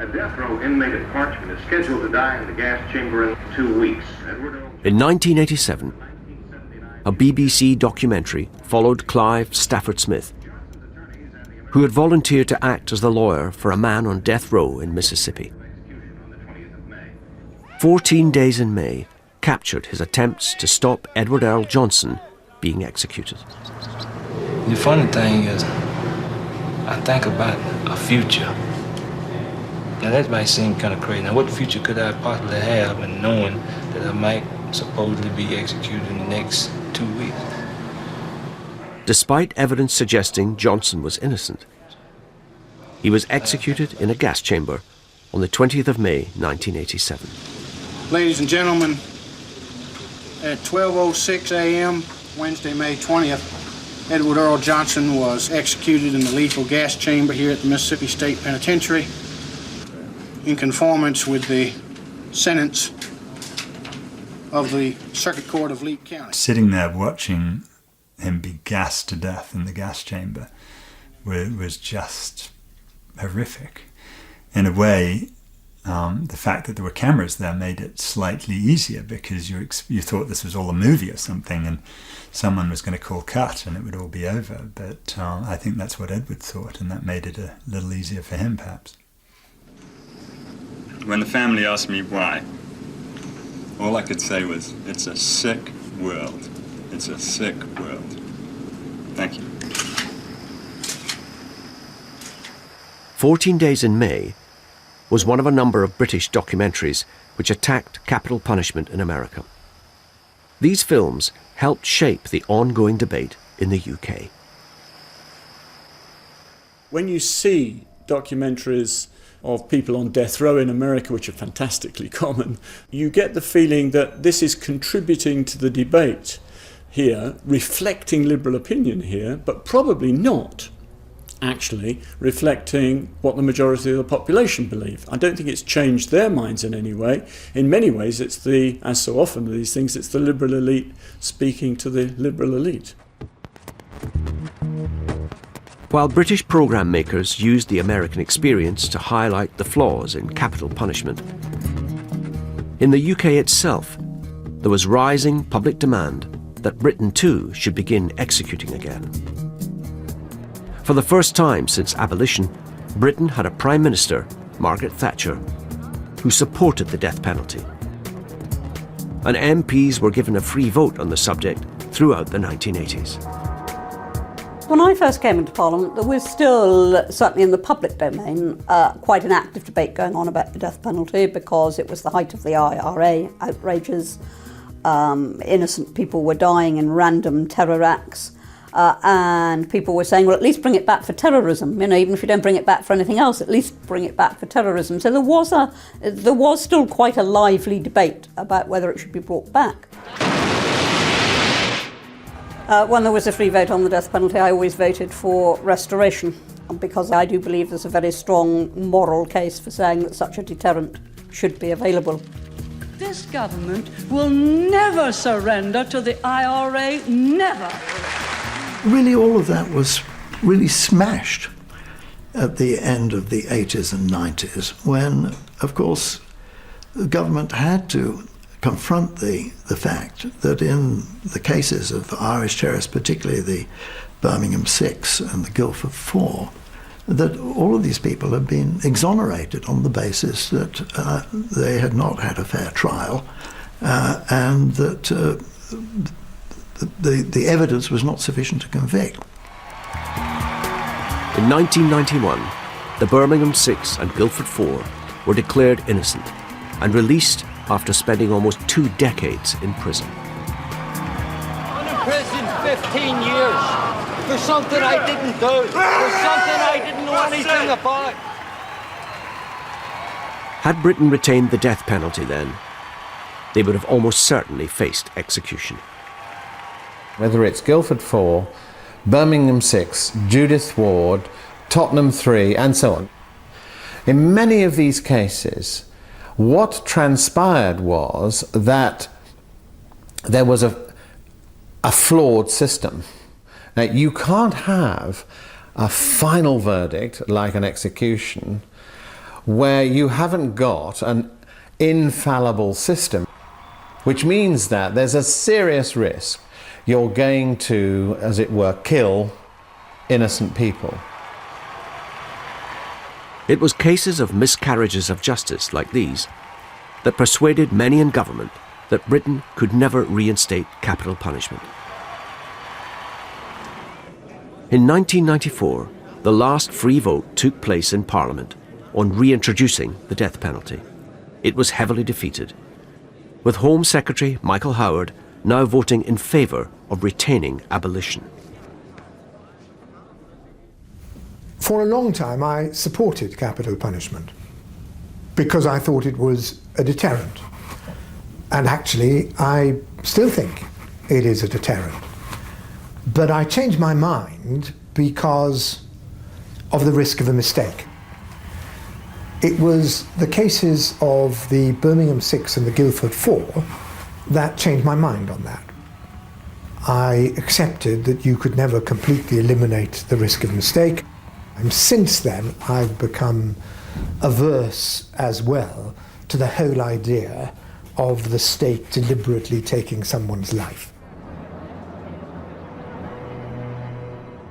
A death row inmate at Parchment is scheduled to die in the gas chamber in 2 weeks. In 1987, a BBC documentary followed Clive Stafford Smith, who had volunteered to act as the lawyer for a man on death row in Mississippi. 14 Days in May captured his attempts to stop Edward Earl Johnson being executed. The funny thing is, I think about a future. Now that might seem kind of crazy. Now what future could I possibly have in knowing that I might supposedly be executed in the next 2 weeks? Despite evidence suggesting Johnson was innocent, he was executed in a gas chamber on the 20th of May, 1987. Ladies and gentlemen, at 12:06 a.m., Wednesday, May 20th, Edward Earl Johnson was executed in the lethal gas chamber here at the Mississippi State Penitentiary in conformance with the sentence of the Circuit Court of Lee County. Sitting there watching him be gassed to death in the gas chamber was just horrific. In a way, the fact that there were cameras there made it slightly easier, because you thought this was all a movie or something and someone was going to call cut and it would all be over. But I think that's what Edward thought, and that made it a little easier for him, perhaps. When the family asked me why, all I could say was, it's a sick world. It's a sick world. Thank you. 14 Days in May was one of a number of British documentaries which attacked capital punishment in America. These films helped shape the ongoing debate in the UK. When you see documentaries of people on death row in America, which are fantastically common, you get the feeling that this is contributing to the debate here, reflecting liberal opinion here, but probably not actually reflecting what the majority of the population believe. I don't think it's changed their minds in any way. In many ways, it's as so often with these things, it's the liberal elite speaking to the liberal elite. While British programme makers used the American experience to highlight the flaws in capital punishment, in the UK itself, there was rising public demand that Britain too should begin executing again. For the first time since abolition, Britain had a Prime Minister, Margaret Thatcher, who supported the death penalty. And MPs were given a free vote on the subject throughout the 1980s. When I first came into Parliament, there was still, certainly in the public domain, quite an active debate going on about the death penalty, because it was the height of the IRA outrages. Innocent people were dying in random terror acts. And people were saying, well, at least bring it back for terrorism. You know, even if you don't bring it back for anything else, at least bring it back for terrorism. So there was still quite a lively debate about whether it should be brought back. When there was a free vote on the death penalty, I always voted for restoration, because I do believe there's a very strong moral case for saying that such a deterrent should be available. This government will never surrender to the IRA, never. Really, all of that was really smashed at the end of the 80s and 90s, when, of course, the government had to confront the fact that in the cases of Irish terrorists, particularly the Birmingham 6 and the Guildford 4, that all of these people had been exonerated on the basis that they had not had a fair trial, and that the evidence was not sufficient to convict. In 1991, the Birmingham 6 and Guildford 4 were declared innocent and released after spending almost 2 decades in prison. I'm in prison 15 years for something I didn't do, for something I didn't know anything about. Had Britain retained the death penalty then, they would have almost certainly faced execution. Whether it's Guildford 4, Birmingham 6, Judith Ward, Tottenham 3, and so on. In many of these cases, what transpired was that there was a flawed system. Now, you can't have a final verdict, like an execution, where you haven't got an infallible system, which means that there's a serious risk you're going to, as it were, kill innocent people. It was cases of miscarriages of justice like these that persuaded many in government that Britain could never reinstate capital punishment. In 1994, the last free vote took place in Parliament on reintroducing the death penalty. It was heavily defeated, with Home Secretary Michael Howard now voting in favour of retaining abolition. For a long time, I supported capital punishment because I thought it was a deterrent. And actually, I still think it is a deterrent. But I changed my mind because of the risk of a mistake. It was the cases of the Birmingham 6 and the Guildford 4 that changed my mind on that. I accepted that you could never completely eliminate the risk of mistake. And since then, I've become averse as well to the whole idea of the state deliberately taking someone's life.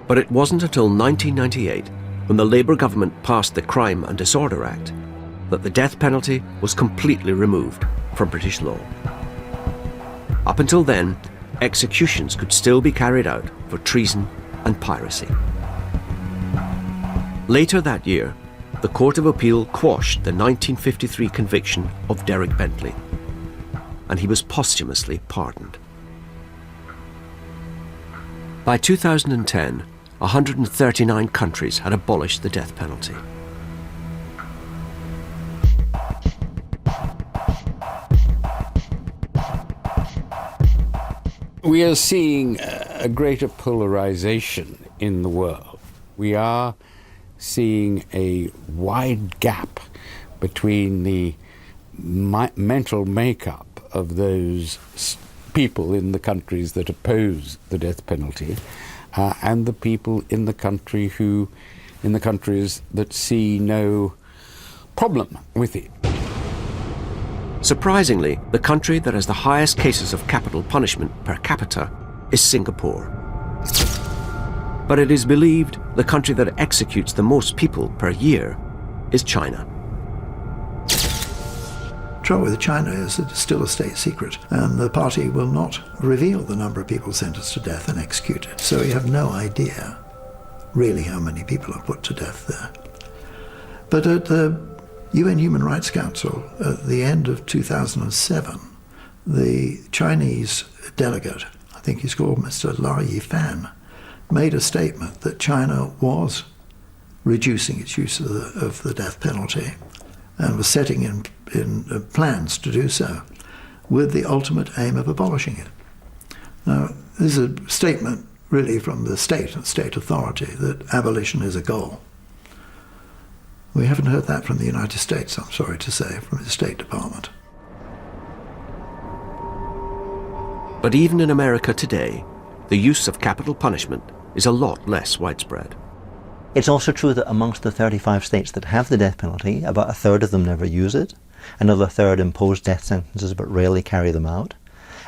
But it wasn't until 1998, when the Labour government passed the Crime and Disorder Act, that the death penalty was completely removed from British law. Up until then, executions could still be carried out for treason and piracy. Later that year, the Court of Appeal quashed the 1953 conviction of Derek Bentley, and he was posthumously pardoned. By 2010, 139 countries had abolished the death penalty. We are seeing a greater polarization in the world. We are seeing a wide gap between the mental makeup of those people in the countries that oppose the death penalty and the people in the countries that see no problem with it. Surprisingly, the country that has the highest cases of capital punishment per capita is Singapore. But it is believed the country that executes the most people per year is China. Trouble with China is that it's still a state secret, and the party will not reveal the number of people sentenced to death and executed. So you have no idea really how many people are put to death there. But at the UN Human Rights Council at the end of 2007, the Chinese delegate, I think he's called Mr. La Yifan, made a statement that China was reducing its use of the death penalty and was setting in plans to do so with the ultimate aim of abolishing it. Now, this is a statement really from the state authority that abolition is a goal. We haven't heard that from the United States, I'm sorry to say, from the State Department. But even in America today, the use of capital punishment is a lot less widespread. It's also true that amongst the 35 states that have the death penalty, about a third of them never use it. Another third impose death sentences but rarely carry them out.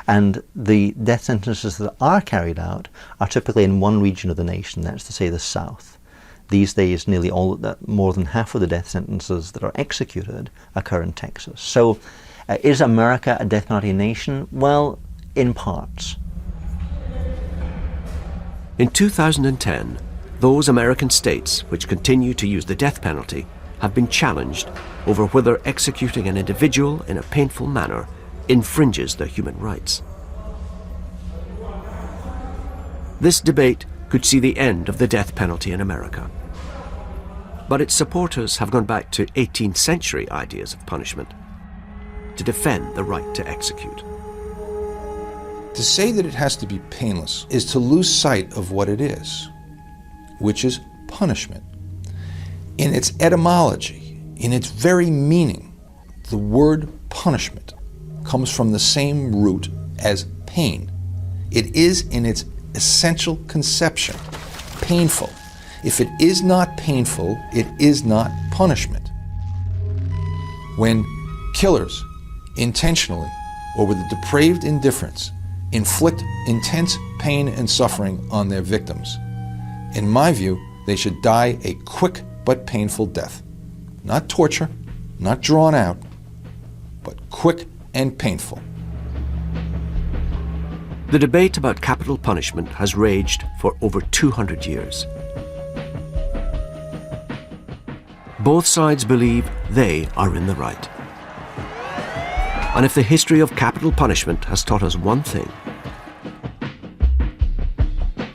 And the death sentences that are carried out are typically in one region of the nation, that's to say the South. These days, more than half of the death sentences that are executed occur in Texas. So is America a death penalty nation? Well, in parts. In 2010, those American states which continue to use the death penalty have been challenged over whether executing an individual in a painful manner infringes their human rights. This debate could see the end of the death penalty in America. But its supporters have gone back to 18th century ideas of punishment to defend the right to execute. To say that it has to be painless is to lose sight of what it is, which is punishment. In its etymology, in its very meaning, the word punishment comes from the same root as pain. It is in its essential conception painful. If it is not painful, it is not punishment. when killers, intentionally or with a depraved indifference, inflict intense pain and suffering on their victims. In my view, they should die a quick but painful death. Not torture, not drawn out, but quick and painful. The debate about capital punishment has raged for over 200 years. Both sides believe they are in the right. And if the history of capital punishment has taught us one thing,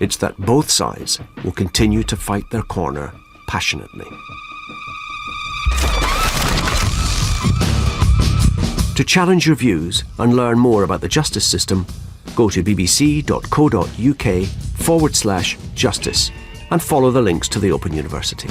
it's that both sides will continue to fight their corner passionately. To challenge your views and learn more about the justice system, go to bbc.co.uk/justice and follow the links to the Open University.